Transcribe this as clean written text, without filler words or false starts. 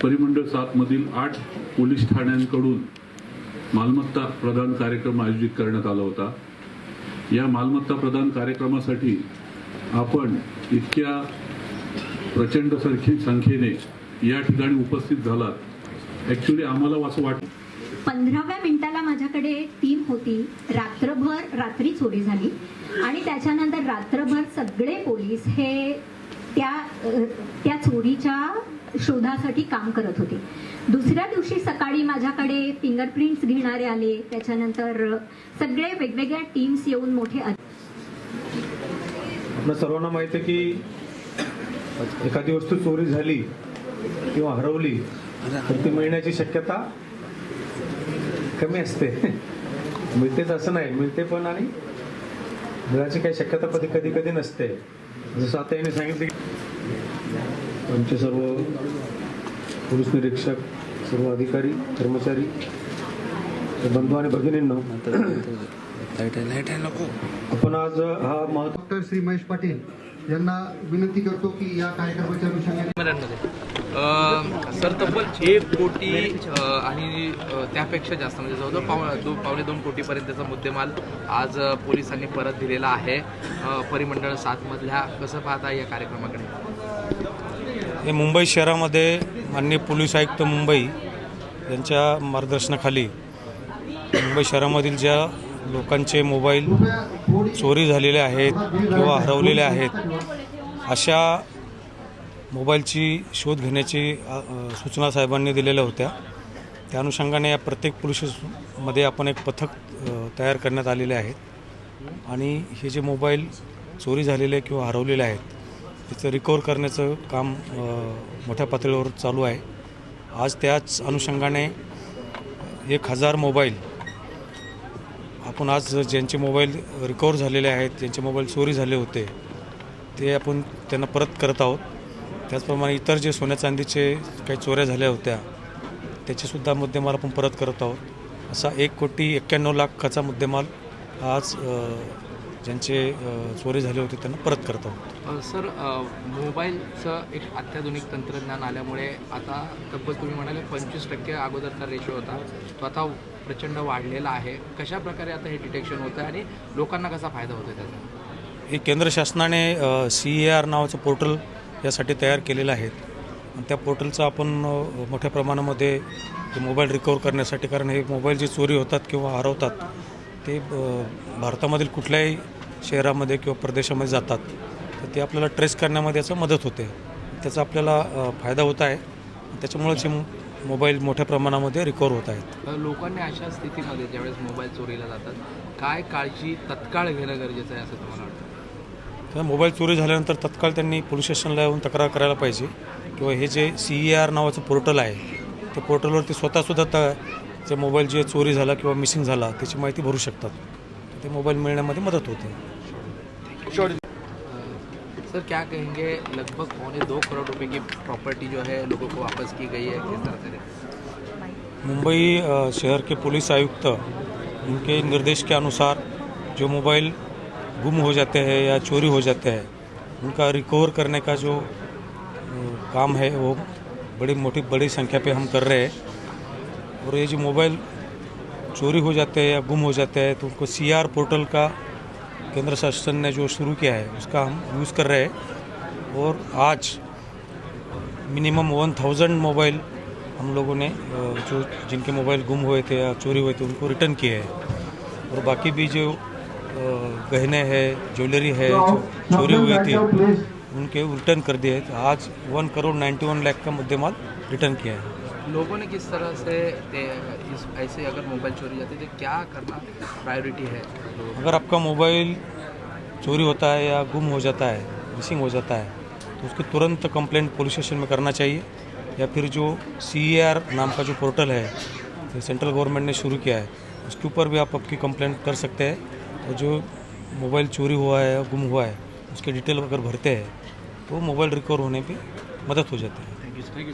परिमंडळ 7 मधील 8 पोलीस ठाण्यांकडून मालमत्ता प्रदान कार्यक्रम आयोजित करण्यात आला होता। या मालमत्ता प्रदान कार्यक्रमासाठी आपण इतक्या प्रचंड संख्येने या ठिकाणी उपस्थित झालात। ऍक्च्युली आम्हाला असं वाटतं 15व्या मिनिटाला माझ्याकडे टीम होती। रात्री चोरी झाली आणि त्याच्यानंतर रात्रभर सगळे पोलीस हे त्या चोरीच्या शोधासाठी काम करत होते। दुसऱ्या दिवशी सकाळी माझ्याकडे फिंगरप्रिंट्स घेणारे आले, त्याच्यानंतर सगळे वेगवेगळ्या टीम्स येऊन मोठे आपल्या सर्वांना माहिती आहे की एखादी वस्तू चोरी झाली किंवा हरवली तर ती मिळण्याची शक्यता कमी असते। मिळतेच असं नाही, मिळते पण आणि मिळायची काही शक्यता कधी नसते। जसं आता यांनी सांगितलं की आमचे सर्व पोलीस निरीक्षक, सर्व अधिकारी, कर्मचारी, बंधू आणि भगिनींनो, आपण आज हा डॉक्टर श्री महेश पाटील यांना विनंती करतो की या कार्यक्रमाच्या अनुषंगाने सर तब्बल 1 कोटी आणि त्यापेक्षा जास्त म्हणजे जवळजवळ 1.5-2 कोटीपर्यंतचा मुद्देमाल आज पोलिसांनी परत दिलेला आहे। परिमंडळ 7 मधल्या कसं पाहता या कार्यक्रमाकडे? हे मुंबई शहरामध्ये माननीय पोलीस आयुक्त मुंबई यांच्या मार्गदर्शनाखाली मुंबई शहरामधील ज्या लोकांचे मोबाईल चोरी झालेले आहेत किंवा हरवलेले आहेत अशा मोबाईलची शोध घेण्याची सूचना साहेबांनी दिलेल्या होत्या। त्या अनुषंगाने या प्रत्येक पोलिसमध्ये आपण एक पथक तयार करण्यात आलेले आहेत आणि हे जे मोबाईल चोरी झालेले किंवा हरवलेले आहेत त्याचं रिकवर करण्याचं काम मोठ्या पातळीवर चालू आहे। आज त्याच अनुषंगाने 1000 मोबाईल आपण आज ज्यांचे मोबाईल रिकवर झालेले आहेत, ज्यांचे मोबाईल चोरी झाले होते ते आपण त्यांना परत करत आहोत। त्याचप्रमाणे इतर जे सोन्या चांदीचे काही चोऱ्या झाल्या होत्या त्याचेसुद्धा मुद्देमाल आपण परत करत आहोत। असा 1,91,00,000चा मुद्देमाल आज ज्यांचे चोरी झाले होते त्यांना परत करत आहोत। सर मोबाईलचं एक अत्याधुनिक तंत्रज्ञान आल्यामुळे आता तब्बल तुम्ही म्हणाले 25% अगोदरचा रेशो होता तो आता प्रचंड वाढलेला आहे। कशा प्रकारे आता हे डिटेक्शन होतं आणि लोकांना कसा फायदा होतो त्याचा? हे केंद्र शासनाने CAR नावाचं पोर्टल यासाठी तयार केलेलं आहे आणि त्या पोर्टलचा आपण मोठ्या प्रमाणामध्ये मोबाईल रिकवर करण्यासाठी, कारण हे मोबाईल जे चोरी होतात किंवा हरवतात ते भारतामधील कुठल्याही शहरामध्ये किंवा प्रदेशामध्ये जातात तर ते आपल्याला ट्रेस करण्यामध्ये याचा मदत होते, त्याचा आपल्याला फायदा होत आहे। त्याच्यामुळेच मोबाईल मोठ्या प्रमाणामध्ये रिकवर होत आहेत। लोकांनी अशा स्थितीमध्ये ज्यावेळेस मोबाईल चोरीला जातात काय काळजी तत्काळ घेणं गरजेचं आहे असं तुम्हाला वाटतं? तर मोबाईल चोरी झाल्यानंतर तत्काळ त्यांनी पोलीस स्टेशनला येऊन तक्रार करायला पाहिजे किंवा हे जे CAR नावाचं पोर्टल आहे ते पोर्टलवरती स्वतःसुद्धा जे मोबाईल जे चोरी झाला किंवा मिसिंग झाला त्याची माहिती भरू शकतात, ते मोबाईल मिळण्यामध्ये मदत होते। सर क्या कहेंगे, लगभग 2.25 करोड़ रुपए की प्रॉपर्टी जो है लोगों को वापस की गई है, किस तरह से? मुंबई शहर के पुलिस आयुक्त उनके निर्देश के अनुसार जो मोबाइल गुम हो जाते हैं या चोरी हो जाते हैं उनका रिकवर करने का जो काम है वो बड़ी संख्या पे हम कर रहे हैं। और ये जो मोबाइल चोरी हो जाते हैं या गुम हो जाते हैं तो उनको CAR पोर्टल का केंद्र शासन ने जो शुरू किया है उसका हम यूज़ कर रहे हैं और आज मिनिमम 1000 मोबाइल हम लोगों ने जो जिनके मोबाइल गुम हुए थे या चोरी हुए थे उनको रिटर्न किए हैं। और बाकी भी जो गहने हैं, ज्वेलरी है जो चोरी हुई थी उनके रिटर्न कर दिए। तो आज 1,91,00,000 का मुद्देमाल रिटर्न किया है। लोगों ने किस तरह से ऐसे अगर मोबाइल चोरी जाती है तो क्या करना प्रायोरिटी है? अगर आपका मोबाइल चोरी होता है या गुम हो जाता है, मिसिंग हो जाता है तो उसकी तुरंत कंप्लेंट पुलिस स्टेशन में करना चाहिए या फिर जो CAR नाम का जो पोर्टल है तो सेंट्रल गवर्नमेंट ने शुरू किया है उसके ऊपर भी आप आपकी कंप्लेंट कर सकते हैं। और जो मोबाइल चोरी हुआ है या गुम हुआ है उसके डिटेल अगर भरते हैं तो मोबाइल रिकवर होने पे मदद हो जाती है। Thank you.